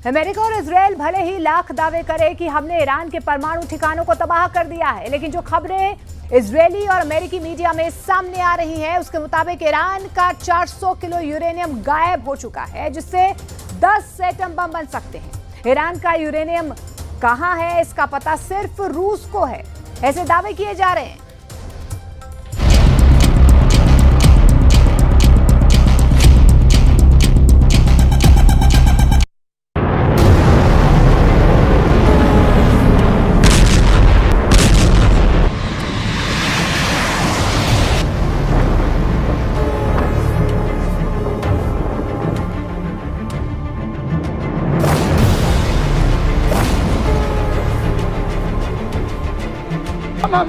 America और Israel भले ही लाख दावे करे कि हमने ईरान के परमाणु ठिकानों को तबाह कर दिया है, लेकिन जो खबरें इजरायली और अमेरिकी मीडिया में सामने आ रही है उसके मुताबिक ईरान का 400 किलो यूरेनियम गायब हो चुका है, जिससे 10 एटम बम बन सकते हैं। ईरान का यूरेनियम कहां है इसका पता सिर्फ रूस को है, ऐसे दावे किए जा रहे हैं।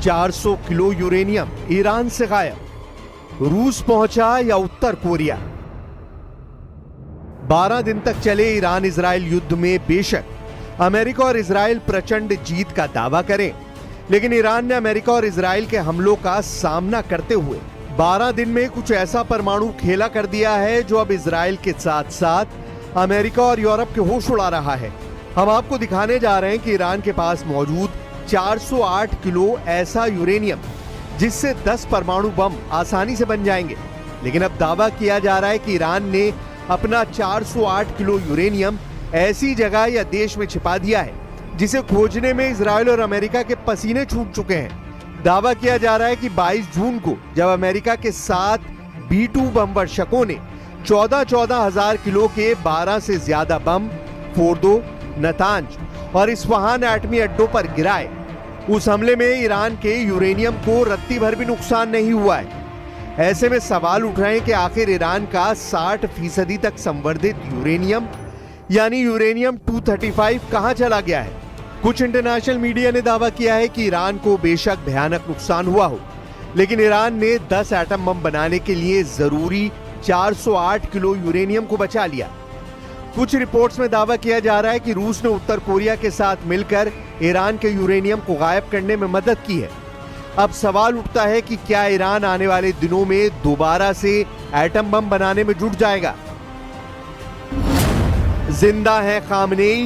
$400 किलो यूरेनियम ईरान से गायब। रूस पहुंचा या उत्तर कोरिया? 12 दिन तक चले ईरान इजराइल युद्ध में बेशक अमेरिका और इजराइल प्रचंड जीत का दावा करें, लेकिन ईरान ने अमेरिका और इजराइल के हमलों का सामना करते हुए 12 दिन में कुछ ऐसा परमाणु खेला कर दिया है जो अब इजराइल के साथ साथ अमेरिका और यूरोप के होश उड़ा रहा है। हम आपको दिखाने जा रहे हैं कि ईरान के पास मौजूद 408 किलो ऐसा यूरेनियम जिससे 10 परमाणु बम आसानी से बन जाएंगे। लेकिन अब दावा किया जा रहा है कि ईरान ने अपना 408 किलो यूरेनियम ऐसी जगह या देश में छिपा दिया है जिसे खोजने में इजराइल और अमेरिका के पसीने छूट चुके हैं। दावा किया जा रहा है कि 22 जून को जब अमेरिका के 7 B-2 बम वर्षकों ने 14,000 किलो के 12 से ज्यादा बम फोर्दो, नतांज और इस्फहान एटमी अड्डों पर गिराए, उस हमले में ईरान के यूरेनियम को रत्ती भर भी नुकसान नहीं हुआ है। ऐसे में सवाल उठ रहे हैं कि आखिर ईरान का 60% तक संवर्धित यूरेनियम यानी यूरेनियम 235 कहां चला गया है? कुछ इंटरनेशनल मीडिया ने दावा किया है कि ईरान को बेशक भयानक नुकसान हुआ हो, लेकिन ईरान ने 10 एटम बम बनाने के लिए जरूरी 408 किलो यूरेनियम को बचा लिया। कुछ रिपोर्ट्स में दावा किया जा रहा है कि रूस ने उत्तर कोरिया के साथ मिलकर ईरान के यूरेनियम को गायब करने में मदद की है। अब सवाल उठता है कि क्या ईरान आने वाले दिनों में दोबारा से एटम बम बनाने में जुट जाएगा? जिंदा है खामनेई,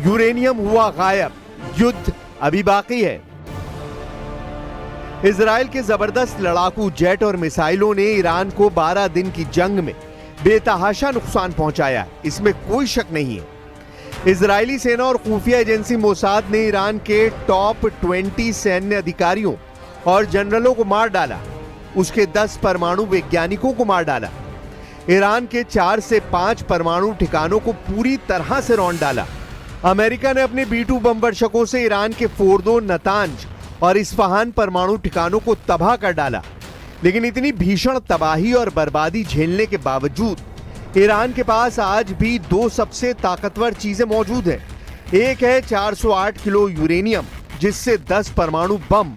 यूरेनियम हुआ गायब, युद्ध अभी बाकी है। इजराइल के जबरदस्त लड़ाकू जेट और मिसाइलों ने ईरान को 12 दिन की जंग में बेतहाशा नुकसान पहुंचाया, इसमें कोई शक नहीं है। इजरायली सेना और खुफिया एजेंसी मोसाद ने ईरान के टॉप 20 सैन्य अधिकारियों और जनरलों को मार डाला, उसके 10 परमाणु वैज्ञानिकों को मार डाला। ईरान के 4 से 5 परमाणु ठिकानों को पूरी तरह से रौंद डाला। अमेरिका ने अपने B-2 बम वर्षकों से ईरान के फोर्दो, नतांज और इस्फहान परमाणु ठिकानों को तबाह कर डाला। लेकिन इतनी भीषण तबाही और बर्बादी झेलने के बावजूद ईरान के पास आज भी 2 सबसे ताकतवर चीजें मौजूद हैं। एक है 408 किलो यूरेनियम जिससे 10 परमाणु बम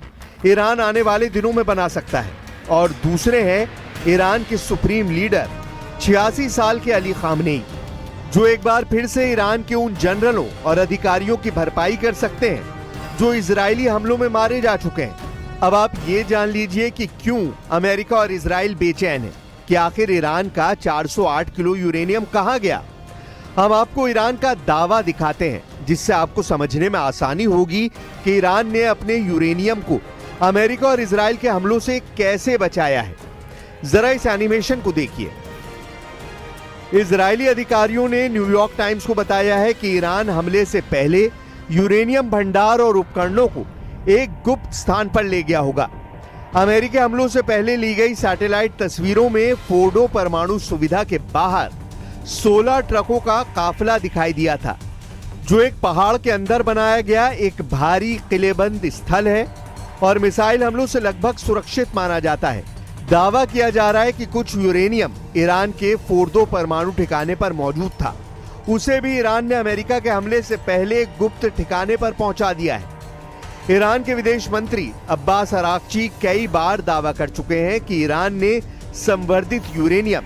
ईरान आने वाले दिनों में बना सकता है, और दूसरे हैं ईरान के सुप्रीम लीडर 86 साल के अली खामनेई, जो एक बार फिर से ईरान के उन जनरलों और अधिकारियों की भरपाई कर सकते हैं जो इजरायली हमलों में मारे जा चुके हैं। अब आप ये जान लीजिए कि क्यों अमेरिका और इजराइल बेचैन है कि आखिर ईरान का 408 किलो यूरेनियम कहां गया। हम आपको ईरान का दावा दिखाते हैं जिससे आपको समझने में आसानी होगी कि ईरान ने अपने यूरेनियम को अमेरिका और इजराइल के हमलों से कैसे बचाया है। जरा इस एनिमेशन को देखिए। इजरायली अधिकारियों ने न्यूयॉर्क टाइम्स को बताया है कि ईरान हमले से पहले यूरेनियम भंडार और उपकरणों को एक गुप्त स्थान पर ले गया होगा। अमेरिकी हमलों से पहले ली गई सैटेलाइट तस्वीरों में फोर्डो परमाणु सुविधा के बाहर 16 ट्रकों का काफिला दिखाई दिया था, जो एक पहाड़ के अंदर बनाया गया एक भारी किलेबंद स्थल है और मिसाइल हमलों से लगभग सुरक्षित माना जाता है। दावा किया जा रहा है कि कुछ यूरेनियम ईरान के फोर्दो परमाणु ठिकाने पर मौजूद था, उसे भी ईरान ने अमेरिका के हमले से पहले गुप्त ठिकाने पर पहुंचा दिया है। ईरान के विदेश मंत्री अब्बास अराक्ची कई बार दावा कर चुके हैं कि ईरान ने संवर्धित यूरेनियम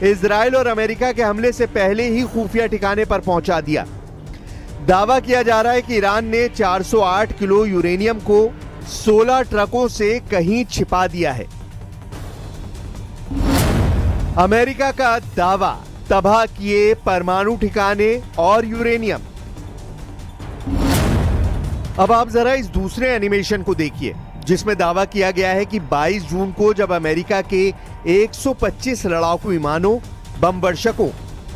इजराइल और अमेरिका के हमले से पहले ही खुफिया ठिकाने पर पहुंचा दिया। दावा किया जा रहा है कि ईरान ने 408 किलो यूरेनियम को 16 ट्रकों से कहीं छिपा दिया है। अमेरिका का दावा, तबाह किए परमाणु ठिकाने और यूरेनियम। अब आप जरा इस दूसरे एनिमेशन को देखिए, जिसमें दावा किया गया है कि 22 जून को जब अमेरिका के 125 लड़ाकू विमानों, बम वर्षकों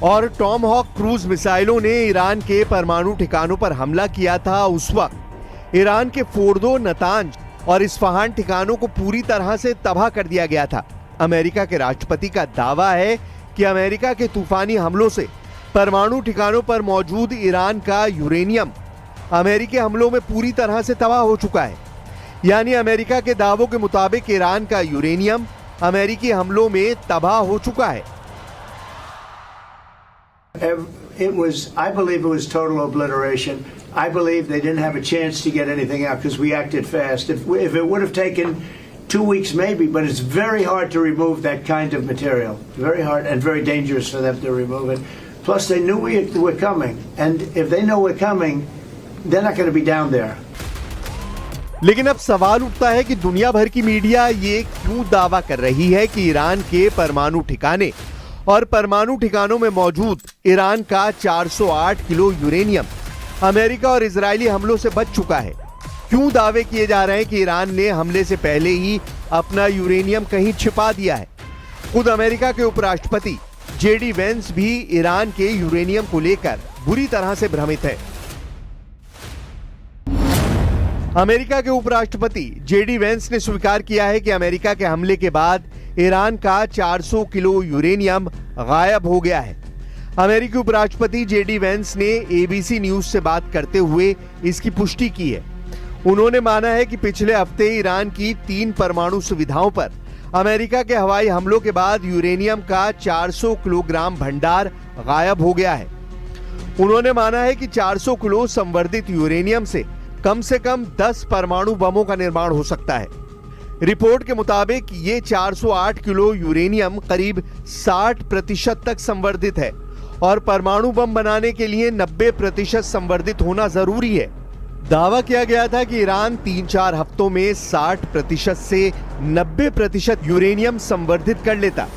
और टॉमहॉक क्रूज मिसाइलों ने ईरान के परमाणु ठिकानों पर हमला किया था, उस वक्त ईरान के फोर्दो, नतांज और इस्फहान ठिकानों को पूरी तरह से तबाह कर दिया गया था। अमेरिका के राष्ट्रपति का दावा है कि अमेरिका के तूफानी हमलों से परमाणु ठिकानों पर मौजूद ईरान का यूरेनियम अमेरिकी हमलों में पूरी तरह से तबाह हो चुका है। यानी अमेरिका के दावों के मुताबिक ईरान का यूरेनियम अमेरिकी हमलों में तबाह हो चुका है। I believe it was total obliteration. I believe they didn't have a chance to get anything out because we acted fast. If it would have taken 2 weeks maybe, but it's very hard to remove that kind of material. Very hard and very dangerous for them to remove it. Plus they knew we were coming. And if they know we're coming, they're not going to be down there. लेकिन अब सवाल उठता है कि दुनिया भर की media ये क्यों दावा कर रही है कि ईरान के परमाणु ठिकाने और परमाणु ठिकानों में मौजूद ईरान का 408 किलो यूरेनियम अमेरिका और इजरायली हमलों से बच चुका है। क्यों दावे किए जा रहे हैं कि ईरान ने हमले से पहले ही अपना यूरेनियम कहीं छिपा दिया है। खुद अमेरिका के उपराष्ट्रपति जेडी वेंस भी ईरान के यूरेनियम को लेकर बुरी तरह से भ्रमित है। अमेरिका के उपराष्ट्रपति जेडी वेंस ने स्वीकार किया है कि अमेरिका के हमले के बाद ईरान का 400 किलो यूरेनियम गायब हो गया है। अमेरिकी उपराष्ट्रपति जेडी वेंस ने एबीसी न्यूज से बात करते हुए इसकी पुष्टि की है। उन्होंने माना है कि पिछले हफ्ते ईरान की 3 परमाणु सुविधाओं पर अमेरिका के हवाई हमलों के बाद यूरेनियम का 400 किलोग्राम भंडार गायब हो गया है। उन्होंने माना है कि 400 किलो संवर्धित यूरेनियम से कम 10 परमाणु बमों का निर्माण हो सकता है। रिपोर्ट के मुताबिक ये 408 किलो यूरेनियम करीब 60% तक संवर्धित है और परमाणु बम बनाने के लिए 90% संवर्धित होना जरूरी है। दावा किया गया था कि ईरान 3-4 हफ्तों में 60% से 90% यूरेनियम संवर्धित कर लेता,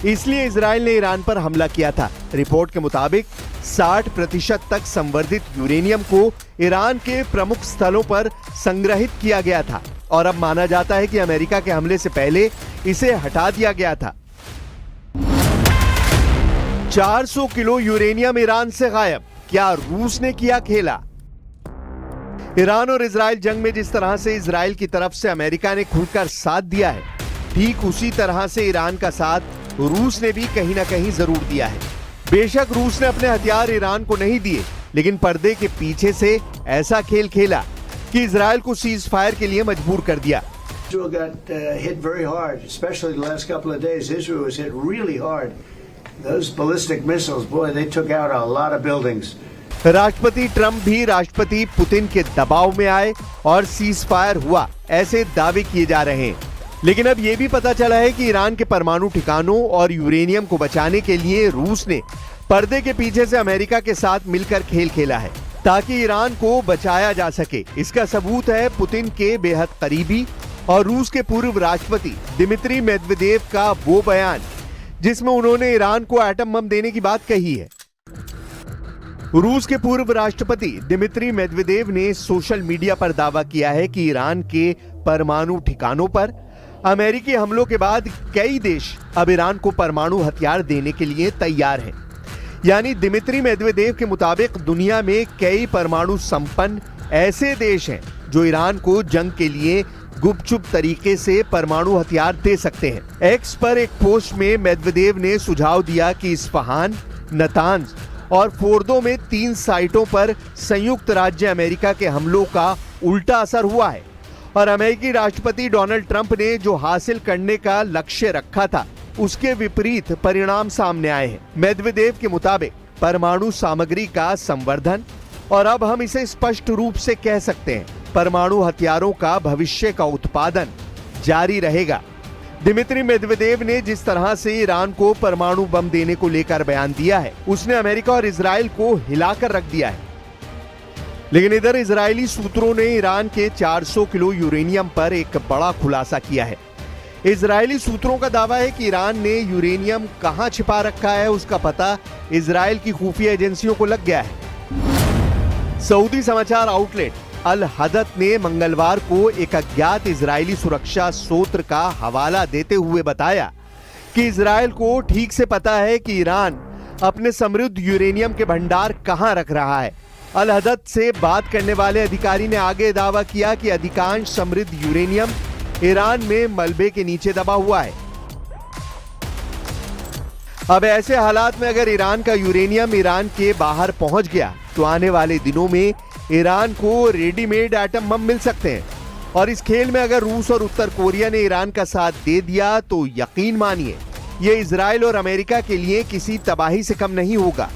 इसलिए इजराइल ने ईरान पर हमला किया था। रिपोर्ट के मुताबिक 60% तक संवर्धित यूरेनियम को ईरान के प्रमुख स्थलों पर संग्रहित किया गया था और अब माना जाता है कि अमेरिका के हमले से पहले इसे हटा दिया गया था। 400 किलो यूरेनियम ईरान से गायब, क्या रूस ने किया खेला? ईरान और इजराइल जंग में जिस तरह से इजराइल की तरफ से अमेरिका ने खुलकर साथ दिया है, ठीक उसी तरह से ईरान का साथ रूस ने भी कहीं ना कहीं जरूर दिया है। बेशक रूस ने अपने हथियार ईरान को नहीं दिए, लेकिन पर्दे के पीछे से ऐसा खेल खेला कि इजराइल को सीज फायर के लिए मजबूर कर दिया। Israel got hit very hard, especially the last couple of days. Israel was hit really hard. Those ballistic missiles, boy, they took out a lot of buildings. राष्ट्रपति ट्रंप भी राष्ट्रपति Putin के दबाव में आए और सीज फायर हुआ, ऐसे दावे किए जा रहे हैं। लेकिन अब यह भी पता चला है कि ईरान के परमाणु ठिकानों और यूरेनियम को बचाने के लिए रूस ने पर्दे के पीछे से अमेरिका के साथ मिलकर खेल खेला है ताकि ईरान को बचाया जा सके। इसका सबूत है पुतिन के बेहद करीबी और रूस के पूर्व राष्ट्रपति दिमित्री मेदवेदेव का वो बयान जिसमें उन्होंने ईरान को एटम बम देने की बात कही है। रूस के पूर्व राष्ट्रपति दिमित्री मेदवेदेव ने सोशल मीडिया पर दावा किया है कि ईरान के परमाणु ठिकानों पर अमेरिकी हमलों के बाद कई देश अब ईरान को परमाणु हथियार देने के लिए तैयार हैं। यानी दिमित्री मेदवेदेव के मुताबिक दुनिया में कई परमाणु संपन्न ऐसे देश हैं जो ईरान को जंग के लिए गुपचुप तरीके से परमाणु हथियार दे सकते हैं। एक्स पर एक पोस्ट में मेदवेदेव ने सुझाव दिया कि इस्फहान, नतांज और फोर्दो में 3 साइटों पर संयुक्त राज्य अमेरिका के हमलों का उल्टा असर हुआ है और अमेरिकी राष्ट्रपति डोनाल्ड ट्रंप ने जो हासिल करने का लक्ष्य रखा था उसके विपरीत परिणाम सामने आए हैं। मेदवेदेव के मुताबिक परमाणु सामग्री का संवर्धन और अब हम इसे स्पष्ट रूप से कह सकते हैं परमाणु हथियारों का भविष्य का उत्पादन जारी रहेगा। दिमित्री मेदवेदेव ने जिस तरह से ईरान को परमाणु बम देने को लेकर बयान दिया है, उसने अमेरिका और इजराइल को हिलाकर रख दिया है। लेकिन इधर इजरायली सूत्रों ने ईरान के 400 किलो यूरेनियम पर एक बड़ा खुलासा किया है। इजरायली सूत्रों का दावा है कि ईरान ने यूरेनियम कहां छिपा रखा है, उसका पता इजराइल की खुफिया एजेंसियों को लग गया है। सऊदी समाचार आउटलेट अल हदत ने मंगलवार को एक अज्ञात इजरायली सुरक्षा सूत्र का हवाला देते हुए बताया कि इजराइल को ठीक से पता है कि ईरान अपने समृद्ध यूरेनियम के भंडार कहां रख रहा है। अल हदत से बात करने वाले अधिकारी ने आगे दावा किया कि अधिकांश समृद्ध यूरेनियम ईरान में मलबे के नीचे दबा हुआ है। अब ऐसे हालात में अगर ईरान का यूरेनियम ईरान के बाहर पहुंच गया तो आने वाले दिनों में ईरान को रेडीमेड एटम बम मिल सकते हैं। और इस खेल में अगर रूस और उत्तर कोरिया ने ईरान का साथ दे दिया तो यकीन मानिए ये इजराइल और अमेरिका के लिए किसी तबाही से कम नहीं होगा।